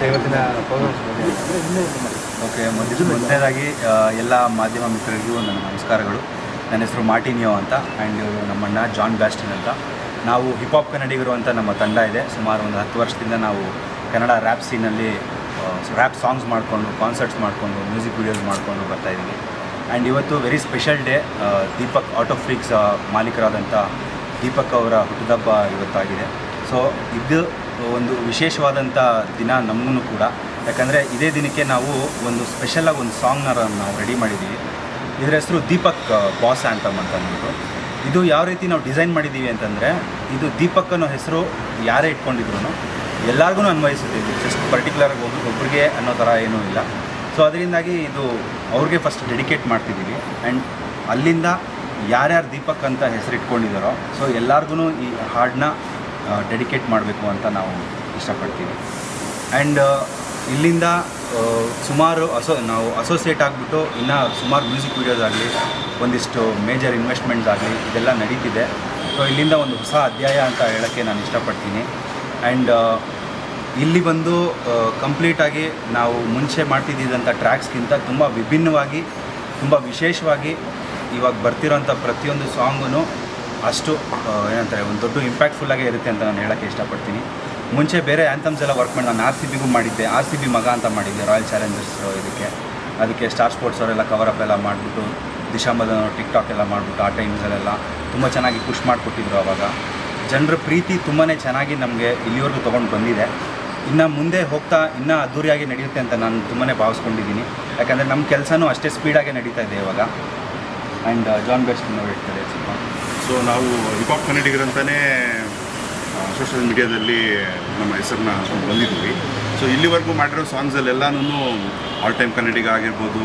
ಇವತ್ತಿನ ಓಕೆ, ಮೊದಲನೇದಾಗಿ ಎಲ್ಲ ಮಾಧ್ಯಮ ಮಿತ್ರರಿಗೂ ನನ್ನ ನಮಸ್ಕಾರಗಳು. ನನ್ನ ಹೆಸರು ಮಾರ್ಟಿನಿಯೋ ಅಂತ, ಆ್ಯಂಡ್ ನಮ್ಮಣ್ಣ ಜಾನ್ ಬ್ಯಾಸ್ಟಿನ್ ಅಂತ. ನಾವು ಹಿಪಾಪ್ ಕನ್ನಡಿಗರು ಅಂತ ನಮ್ಮ ತಂಡ ಇದೆ. ಸುಮಾರು ಒಂದು 10 ವರ್ಷದಿಂದ ನಾವು ಕನ್ನಡ ರ್ಯಾಪ್ ಸೀನಲ್ಲಿ ರ್ಯಾಪ್ ಸಾಂಗ್ಸ್ ಮಾಡಿಕೊಂಡು, ಕಾನ್ಸರ್ಟ್ಸ್ ಮಾಡಿಕೊಂಡು, ಮ್ಯೂಸಿಕ್ ವೀಡಿಯೋಸ್ ಮಾಡಿಕೊಂಡು ಬರ್ತಾಯಿದ್ದೀವಿ. ಆ್ಯಂಡ್ ಇವತ್ತು very special day. Deepak auto freaks ಮಾಲೀಕರಾದಂಥ ದೀಪಕ್ ಅವರ ಹುಟ್ಟುಹಬ್ಬ ಇವತ್ತಾಗಿದೆ. ಸೊ ಇದು ಒಂದು ವಿಶೇಷವಾದಂಥ ದಿನ ನಮಗೂ ಕೂಡ. ಯಾಕಂದರೆ ಇದೇ ದಿನಕ್ಕೆ ನಾವು ಒಂದು ಸ್ಪೆಷಲಾಗಿ ಒಂದು ಸಾಂಗ್ನ ನಾವು ರೆಡಿ ಮಾಡಿದ್ದೀವಿ. ಇದರ ಹೆಸರು ದೀಪಕ್ ಬಾಸ್ ಆ್ಯಂಥಮ್ ಅಂತ ಅಂದ್ಬಿಟ್ಟು. ಇದು ಯಾವ ರೀತಿ ನಾವು ಡಿಸೈನ್ ಮಾಡಿದ್ದೀವಿ ಅಂತಂದರೆ, ಇದು ದೀಪಕ್ ಅನ್ನೋ ಹೆಸರು ಯಾರೇ ಇಟ್ಕೊಂಡಿದ್ರು ಎಲ್ಲರಿಗೂ ಅನ್ವಯಿಸುತ್ತೆ. ಇದು ಜಸ್ಟ್ ಪರ್ಟಿಕ್ಯುಲರ್ ಒಬ್ಬರಿಗೆ ಅನ್ನೋ ಥರ ಏನೂ ಇಲ್ಲ. ಸೊ ಅದರಿಂದಾಗಿ ಇದು ಅವ್ರಿಗೆ ಫಸ್ಟ್ ಡೆಡಿಕೇಟ್ ಮಾಡ್ತಿದ್ದೀವಿ. ಆ್ಯಂಡ್ ಅಲ್ಲಿಂದ ಯಾರ್ಯಾರು ದೀಪಕ್ ಅಂತ ಹೆಸರು ಇಟ್ಕೊಂಡಿದ್ದಾರೋ ಸೊ ಎಲ್ಲರಿಗೂ ಈ ಹಾಡನ್ನ ಡೆಡಿಕೇಟ್ ಮಾಡಬೇಕು ಅಂತ ನಾವು ಇಷ್ಟಪಡ್ತೀವಿ. ಆ್ಯಂಡ್ ಇಲ್ಲಿಂದ ಸುಮಾರು ನಾವು ಅಸೋಸಿಯೇಟ್ ಆಗಿಬಿಟ್ಟು ಇನ್ನೂ ಸುಮಾರು ಮ್ಯೂಸಿಕ್ ವೀಡಿಯೋಸ್ ಆಗಲಿ, ಒಂದಿಷ್ಟು ಮೇಜರ್ ಇನ್ವೆಸ್ಟ್ಮೆಂಟ್ಸ್ ಆಗಲಿ, ಇದೆಲ್ಲ ನಡೀತಿದೆ. ಸೊ ಇಲ್ಲಿಂದ ಒಂದು ಹೊಸ ಅಧ್ಯಾಯ ಅಂತ ಹೇಳೋಕ್ಕೆ ನಾನು ಇಷ್ಟಪಡ್ತೀನಿ. ಆ್ಯಂಡ್ ಇಲ್ಲಿ ಬಂದು ಕಂಪ್ಲೀಟಾಗಿ ನಾವು ಮುಂಚೆ ಮಾಡ್ತಿದ್ದಂಥ ಟ್ರ್ಯಾಕ್ಸ್ಗಿಂತ ತುಂಬ ವಿಭಿನ್ನವಾಗಿ, ತುಂಬ ವಿಶೇಷವಾಗಿ ಇವಾಗ ಬರ್ತಿರೋಂಥ ಪ್ರತಿಯೊಂದು ಸಾಂಗೂ ಅಷ್ಟು ಏನಂತಾರೆ ಒಂದು ದೊಡ್ಡ ಇಂಪ್ಯಾಕ್ಟ್ಫುಲ್ಲಾಗೇ ಇರುತ್ತೆ ಅಂತ ನಾನು ಹೇಳೋಕ್ಕೆ ಇಷ್ಟಪಡ್ತೀನಿ. ಮುಂಚೆ ಬೇರೆ ಆ್ಯಂಥಮ್ಸ್ ಎಲ್ಲ ವರ್ಕ್ ಮಾಡಿ ನಾನು RCBಗೂ ಮಾಡಿದ್ದೆ. RCB ಮಗ ಅಂತ ಮಾಡಿದ್ದೆ, ರಾಯಲ್ ಚಾಲೆಂಜರ್ಸ್. ಅದಕ್ಕೆ ಸ್ಟಾರ್ ಸ್ಪೋರ್ಟ್ಸ್ ಅವರೆಲ್ಲ ಕವರಪ್ ಎಲ್ಲ ಮಾಡಿಬಿಟ್ಟು, ದಿಶಾಮದನ್ ಟಿಕ್ಟಾಕ್ ಎಲ್ಲ ಮಾಡಿಬಿಟ್ಟು ಆ ಟೈಮ್ಸಲ್ಲೆಲ್ಲ ತುಂಬ ಚೆನ್ನಾಗಿ ಪುಷ್ ಮಾಡಿಕೊಟ್ಟಿದ್ರು. ಆವಾಗ ಜನರ ಪ್ರೀತಿ ತುಂಬಾ ಚೆನ್ನಾಗಿ ನಮಗೆ ಇಲ್ಲಿವರೆಗೂ ತೊಗೊಂಡು ಬಂದಿದೆ. ಇನ್ನು ಮುಂದೆ ಹೋಗ್ತಾ ಇನ್ನೂ ಅದ್ದೂರಿಯಾಗಿ ನಡೆಯುತ್ತೆ ಅಂತ ನಾನು ತುಂಬಾ ಭಾವಿಸ್ಕೊಂಡಿದ್ದೀನಿ. ಯಾಕಂದರೆ ನಮ್ಮ ಕೆಲಸನೂ ಅಷ್ಟೇ ಸ್ಪೀಡಾಗಿ ನಡೀತಾ ಇದೆ ಇವಾಗ. ಆ್ಯಂಡ್ ಜಾನ್ ಬೆಸ್ಟ್ ಹೇಳ್ತಾರೆ. ಸೊ ನಾವು ಹಿಪಾಪ್ ಕನ್ನಡಿಗರಂತಲೇ ಸೋಷಿಯಲ್ ಮೀಡಿಯಾದಲ್ಲಿ ನಮ್ಮ ಹೆಸರನ್ನ ಬಂದಿದ್ದೀವಿ. ಸೊ ಇಲ್ಲಿವರೆಗೂ ಮಾಡಿರೋ ಸಾಂಗ್ಸಲ್ಲೆಲ್ಲನೂ ಆಲ್ ಟೈಮ್ ಕನ್ನಡಿಗ ಆಗಿರ್ಬೋದು,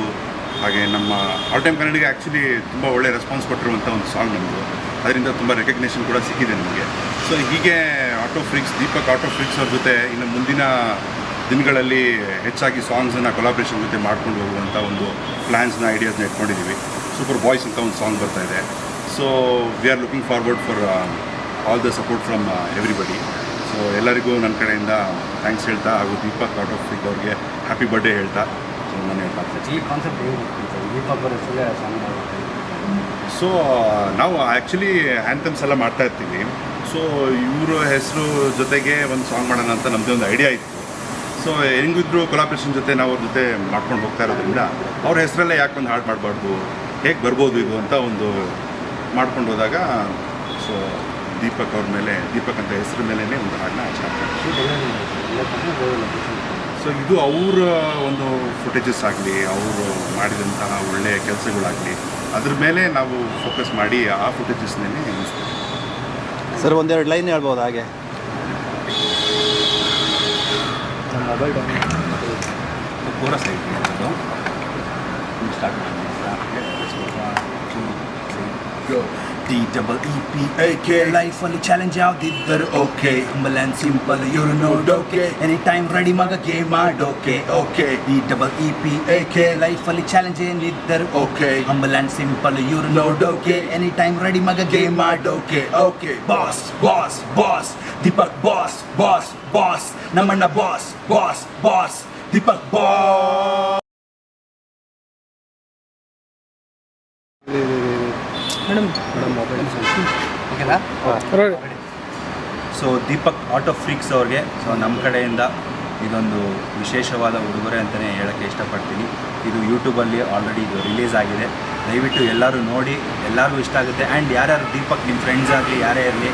ಹಾಗೆ ನಮ್ಮ ಆಲ್ ಟೈಮ್ ಕನ್ನಡಿಗ ಆ್ಯಕ್ಚುಲಿ ತುಂಬ ಒಳ್ಳೆ ರೆಸ್ಪಾನ್ಸ್ ಕೊಟ್ಟಿರುವಂಥ ಒಂದು ಸಾಂಗ್ ನಮ್ಮದು. ಅದರಿಂದ ತುಂಬ ರೆಕಗ್ನೇಷನ್ ಕೂಡ ಸಿಕ್ಕಿದೆ ನಮಗೆ. ಸೊ ಹೀಗೆ ದೀಪಕ್ ಆಟೋ ಫ್ರೀಕ್ಸ್ ಅವ್ರ ಜೊತೆ ಇನ್ನು ಮುಂದಿನ ದಿನಗಳಲ್ಲಿ ಹೆಚ್ಚಾಗಿ ಸಾಂಗ್ಸನ್ನು ಕೊಲಾಬ್ರೇಷನ್ ಜೊತೆ ಮಾಡ್ಕೊಂಡು ಹೋಗುವಂಥ ಒಂದು ಪ್ಲ್ಯಾನ್ಸ್ನ ಐಡಿಯಾಸ್ನ ಇಟ್ಕೊಂಡಿದ್ದೀವಿ. ಸೂಪರ್ ಬಾಯ್ಸ್ ಅಂತ ಒಂದು ಸಾಂಗ್ ಬರ್ತಾಯಿದೆ. So we are looking forward for all the support from everybody. So ಎಲ್ಲರಿಗೂ ನನ್ನ ಕಡೆಯಿಂದ ಥ್ಯಾಂಕ್ಸ್ ಹೇಳ್ತಾ, ಹಾಗೂ ದೀಪಕ್ ಆಟೋ ಫ್ರೀಕ್ ಅವ್ರಿಗೆ ಹ್ಯಾಪಿ ಬರ್ಡೇ ಹೇಳ್ತಾ ಸೊ ನಾನು ಹೇಳ್ತಾ ಈ ಕಾನ್ಸೆಪ್ಟ್ ದೀಪಕ್ ಸೊ ನಾವು ಆ್ಯಕ್ಚುಲಿ ಆ್ಯಂಥಮ್ಸ್ ಎಲ್ಲ ಮಾಡ್ತಾಯಿರ್ತೀವಿ. ಸೊ ಇವರು ಹೆಸರು ಜೊತೆಗೆ ಒಂದು ಸಾಂಗ್ ಮಾಡೋಣ ಅಂತ ನಮ್ಮದೇ ಒಂದು ಐಡಿಯಾ ಇತ್ತು. ಸೊ ಹೆಂಗಿದ್ರು ಕೊಲಾಬ್ರೇಷನ್ ಜೊತೆ ನಾವು ಅವ್ರ ಜೊತೆ ಮಾಡ್ಕೊಂಡು ಹೋಗ್ತಾ ಇರೋದ್ರಿಂದ ಅವ್ರ ಹೆಸರಲ್ಲೇ ಯಾಕೊಂದು ಹಾಡು ಮಾಡಬಾರ್ದು, ಹೇಗೆ ಬರ್ಬೋದು ಇದು ಅಂತ ಒಂದು ಮಾಡ್ಕೊಂಡು ಹೋದಾಗ ಸೊ ದೀಪಕ್ ಅವ್ರ ಮೇಲೆ, ದೀಪಕ್ ಅಂತ ಹೆಸರು ಮೇಲೇ ಒಂದು ಹಾಡನ್ನ ಸೊ ಇದು ಅವರ ಒಂದು ಫುಟೇಜಸ್ ಆಗಲಿ, ಅವರು ಮಾಡಿದಂತಹ ಒಳ್ಳೆಯ ಕೆಲಸಗಳಾಗಲಿ, ಅದ್ರ ಮೇಲೆ ನಾವು ಫೋಕಸ್ ಮಾಡಿ ಆ ಫುಟೇಜಸ್ನೇ ಸರ್ ಒಂದೆರಡು ಲೈನ್ ಹೇಳ್ಬೋದು ಹಾಗೆ. ನಮ್ಮ ಮೊಬೈಲ್ ಕೋರಸ್ ಐತಿ ಅದು ಸ್ಟಾರ್ಟ್ ಮಾಡಿ. DEEPAK life ಅಲ್ಲಿ ಚಾಲೆಂಜ್ ಯಾವ್ದಿದ್ದರು ಓಕೆ, ಹಂಬಲ್ ಆ್ಯಂಡ್ ಸಿಂಪಲ್ ಇವರು ನೋಡೋಕೆ, ಎನಿ ಟೈಮ್ ರೆಡಿ ಮಗ ಗೇಮ್ ಮಾಡೋಕೆ ಓಕೆ. DEEPAK ಲೈಫ್ ಅಲ್ಲಿ ಚಾಲೆಂಜ್ ಏನಿದ್ದರು ಓಕೆ, ಹಂಬಲ್ ಆ್ಯಂಡ್ ಸಿಂಪಲ್ ಇವರು ನೋಡೋಕೆ, ಎನಿ ಟೈಮ್ ರೆಡಿ ಮಗ ಗೇಮ್ ಮಾಡೋಕೆ okay. Boss boss boss Deepak boss boss boss, ನಮ್ಮಣ್ಣ boss boss boss Deepak boss. So Deepak auto freaks ಅವ್ರಿಗೆ ಸೊ ನಮ್ಮ ಕಡೆಯಿಂದ ಇದೊಂದು ವಿಶೇಷವಾದ ಉಡುಗೊರೆ ಅಂತಲೇ ಹೇಳೋಕ್ಕೆ ಇಷ್ಟಪಡ್ತೀನಿ. ಇದು ಯೂಟ್ಯೂಬಲ್ಲಿ ಆಲ್ರೆಡಿ ಇದು ರಿಲೀಸ್ ಆಗಿದೆ. ದಯವಿಟ್ಟು ಎಲ್ಲರೂ ನೋಡಿ, ಎಲ್ಲರಿಗೂ ಇಷ್ಟ ಆಗುತ್ತೆ. ಆ್ಯಂಡ್ ಯಾರ್ಯಾರು ದೀಪಕ್ ನಿಮ್ಮ ಫ್ರೆಂಡ್ಸ್ ಆಗಲಿ ಯಾರೇ ಇರಲಿ,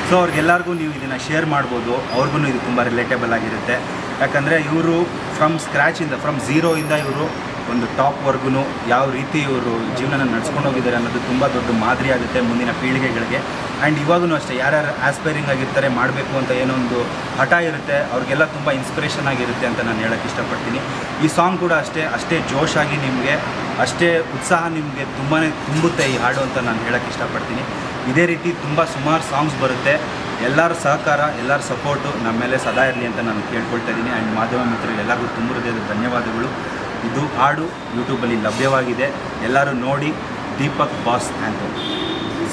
ಸೊ ಅವ್ರಿಗೆಲ್ಲರಿಗೂ ನೀವು ಇದನ್ನು ಶೇರ್ ಮಾಡ್ಬೋದು. ಅವ್ರಿಗೂ ಇದು ತುಂಬ ರಿಲೇಟೇಬಲ್ ಆಗಿರುತ್ತೆ. ಯಾಕಂದರೆ ಇವರು ಫ್ರಮ್ ಸ್ಕ್ರ್ಯಾಚಿಂದ, ಫ್ರಮ್ ಝೀರೋಯಿಂದ ಇವರು ಒಂದು ಟಾಪ್ವರೆಗೂ ಯಾವ ರೀತಿ ಇವರು ಜೀವನ ನಡ್ಸ್ಕೊಂಡು ಹೋಗಿದ್ದಾರೆ ಅನ್ನೋದು ತುಂಬ ದೊಡ್ಡ ಮಾದರಿ ಆಗುತ್ತೆ ಮುಂದಿನ ಪೀಳಿಗೆಗಳಿಗೆ. ಆ್ಯಂಡ್ ಇವಾಗೂ ಅಷ್ಟೇ ಯಾರ್ಯಾರು ಆಸ್ಪೈರಿಂಗ್ ಆಗಿರ್ತಾರೆ, ಮಾಡಬೇಕು ಅಂತ ಏನೋ ಒಂದು ಹಠ ಇರುತ್ತೆ, ಅವ್ರಿಗೆಲ್ಲ ತುಂಬ ಇನ್ಸ್ಪಿರೇಷನ್ ಆಗಿರುತ್ತೆ ಅಂತ ನಾನು ಹೇಳೋಕ್ಕೆ ಇಷ್ಟಪಡ್ತೀನಿ. ಈ ಸಾಂಗ್ ಕೂಡ ಅಷ್ಟೇ ಜೋಶಾಗಿ ನಿಮಗೆ, ಅಷ್ಟೇ ಉತ್ಸಾಹ ನಿಮಗೆ ತುಂಬಾ ತುಂಬುತ್ತೆ ಈ ಹಾಡು ಅಂತ ನಾನು ಹೇಳೋಕ್ಕೆ ಇಷ್ಟಪಡ್ತೀನಿ. ಇದೇ ರೀತಿ ತುಂಬ ಸುಮಾರು ಸಾಂಗ್ಸ್ ಬರುತ್ತೆ. ಎಲ್ಲರ ಸಹಕಾರ, ಎಲ್ಲರ ಸಪೋರ್ಟು ನಮ್ಮ ಮೇಲೆ ಸದಾ ಇರಲಿ ಅಂತ ನಾನು ಕೇಳ್ಕೊಳ್ತಾ ಇದ್ದೀನಿ. ಆ್ಯಂಡ್ ಮಾಧ್ಯಮ ಮಿತ್ರರು ಎಲ್ಲರಿಗೂ ತುಂಬ ಹೃದಯದ ಧನ್ಯವಾದಗಳು. ಇದು ಹಾಡು ಯೂಟ್ಯೂಬಲ್ಲಿ ಲಭ್ಯವಾಗಿದೆ, ಎಲ್ಲರೂ ನೋಡಿ. Deepak boss anthem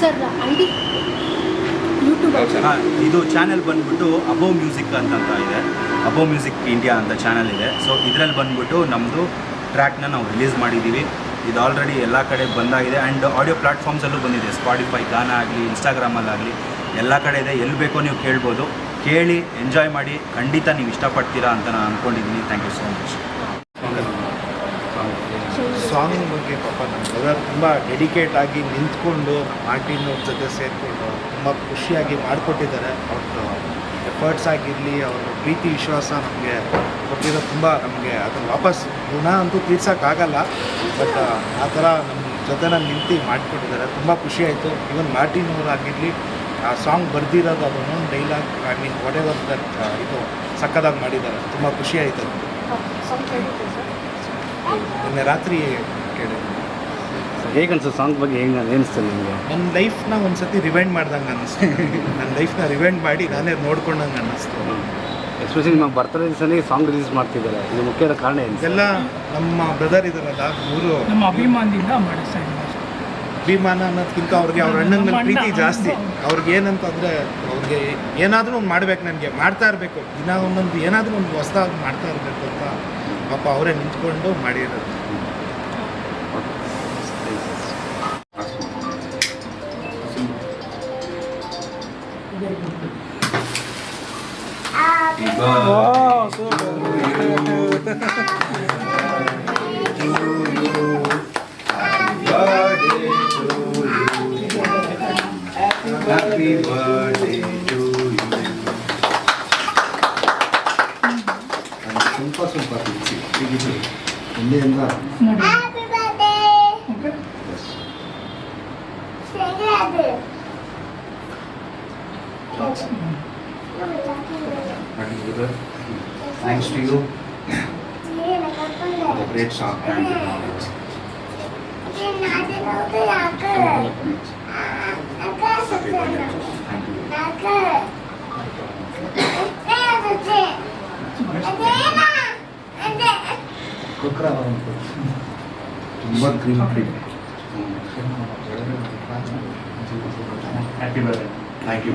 sir ID YouTube. ಇದು ಚಾನೆಲ್ ಬಂದ್ಬಿಟ್ಟು ಅಬೋ ಮ್ಯೂಸಿಕ್ ಅಂತ ಇದೆ, ಅಬೋ ಮ್ಯೂಸಿಕ್ ಇಂಡಿಯಾ ಅಂತ ಚಾನಲ್ ಇದೆ. ಸೊ ಇದರಲ್ಲಿ ಬಂದ್ಬಿಟ್ಟು ನಮ್ಮದು ಟ್ರ್ಯಾಕ್ನ ನಾವು ರಿಲೀಸ್ ಮಾಡಿದ್ದೀವಿ. ಇದು ಆಲ್ರೆಡಿ ಎಲ್ಲ ಕಡೆ ಬಂದಾಗಿದೆ. ಆ್ಯಂಡ್ ಆಡಿಯೋ ಪ್ಲ್ಯಾಟ್ಫಾರ್ಮ್ಸಲ್ಲೂ ಬಂದಿದೆ, ಸ್ಪಾಟಿಫೈ, ಗಾನಾ ಆಗಲಿ, ಇನ್ಸ್ಟಾಗ್ರಾಮಲ್ಲಾಗಲಿ ಎಲ್ಲ ಕಡೆ ಇದೆ. ಎಲ್ಲಿ ಬೇಕೋ ನೀವು ಕೇಳ್ಬೋದು. ಕೇಳಿ ಎಂಜಾಯ್ ಮಾಡಿ, ಖಂಡಿತ ನೀವು ಇಷ್ಟಪಡ್ತೀರಾ ಅಂತ ನಾನು ಅಂದ್ಕೊಂಡಿದ್ದೀನಿ. Thank you so much. Song ಬಗ್ಗೆ ಪಾಪ ನಮ್ಮ ಬ್ರದರ್ ತುಂಬ ಡೆಡಿಕೇಟ್ ಆಗಿ ನಿಂತ್ಕೊಂಡು ಮಾರ್ಟಿನ್ ಅವ್ರ ಜೊತೆ ಸೇರಿಕೊಂಡು ತುಂಬ ಖುಷಿಯಾಗಿ ಮಾಡಿಕೊಟ್ಟಿದ್ದಾರೆ. ಅವ್ರದ್ದು ಎಫರ್ಟ್ಸ್ ಆಗಿರಲಿ, ಅವ್ರ ಪ್ರೀತಿ ವಿಶ್ವಾಸ ನಮಗೆ ಕೊಟ್ಟಿರೋ ತುಂಬ ನಮಗೆ ಅದನ್ನು ವಾಪಸ್ ಋಣ ಅಂತೂ ತೀರ್ಸೋಕ್ಕಾಗಲ್ಲ. ಬಟ್ ಆ ಥರ ನಮ್ಮ ಜೊತೆನಲ್ಲಿ ನಿಂತು ಮಾಡಿಕೊಟ್ಟಿದ್ದಾರೆ. ತುಂಬ ಖುಷಿಯಾಯಿತು. ಇವನ್ ಮಾರ್ಟಿನ್ ಅವರಾಗಿರಲಿ, ಆ ಸಾಂಗ್ ಬರೆದಿರೋದು ಅದನ್ನೊಂದು ಡೈಲಾಗ್ ಐ ಮೀನ್ ವಾಟೆವರ್ ದಟ್ ಇದು ಸಕ್ಕದಾಗಿ ಮಾಡಿದ್ದಾರೆ. ತುಂಬ ಖುಷಿಯಾಯಿತು. ನಿನ್ನೆ ರಾತ್ರಿ ಕೇಳಿದೆ. ಹೇಗೆ ಅನ್ಸೋ ಸಾಂಗ್ ಬಗ್ಗೆ ಹೆಂಗೆ ಅನಿಸ್ತು ನಿಮಗೆ? ನನ್ನ ಲೈಫ್ನ ಒಂದು ಸತಿ ರಿವೈಂಡ್ ಮಾಡ್ದಂಗೆ ಅನ್ನಿಸ್ತು. ನನ್ನ ಲೈಫ್ನ ರಿವೈಂಡ್ ಮಾಡಿ ನಾನೇ ನೋಡ್ಕೊಂಡಂಗೆ ಅನ್ನಿಸ್ತು. ಎಸ್ಪೆಷಲಿ ನಿಮ್ಮ ಬರ್ತಡೇ ದಿವಸನೇ ಸಾಂಗ್ ರಿಲೀಸ್ ಮಾಡ್ತಿದ್ದಾರೆ, ಇದು ಮುಖ್ಯದ ಕಾರಣ ಏನು? ಇದೆಲ್ಲ ನಮ್ಮ ಬ್ರದರ್ ಇದಾರಲ್ಲ, ಇವರು ನಮ್ಮ ಅಭಿಮಾನದಿಂದ ಮಾಡಿಸ್ತಾ ಇದ್ದೀವಿ. ಅಭಿಮಾನ ಅನ್ನೋದಕ್ಕಿಂತ ಅವ್ರಿಗೆ ಅವ್ರ ಅಣ್ಣನ ಮೇಲೆ ಪ್ರೀತಿ ಜಾಸ್ತಿ. ಅವ್ರಿಗೆ ಏನಂತಂದರೆ, ಅವ್ರಿಗೆ ಏನಾದರೂ ಒಂದು ಮಾಡ್ಬೇಕು, ನನಗೆ ಮಾಡ್ತಾ ಇರಬೇಕು, ದಿನ ಒಂದೊಂದು ಏನಾದರೂ ಒಂದು ಹೊಸದಾಗಿ ಮಾಡ್ತಾ ಇರಬೇಕು ಅಂತ ಪಾಪ ಅವರೇ ನಿಂತ್ಕೊಂಡು ಮಾಡಿರೋದು. Happy birthday to you. ಸ್ವಲ್ಪ ತಿಳಿಸಿ ಹೀಗಿದ್ದು ಒಂದೆಯಿಂದ happy birthday. Okay, Thanks to you for the great song. Thank you. ತುಂಬ cream Happy birthday. Thank you.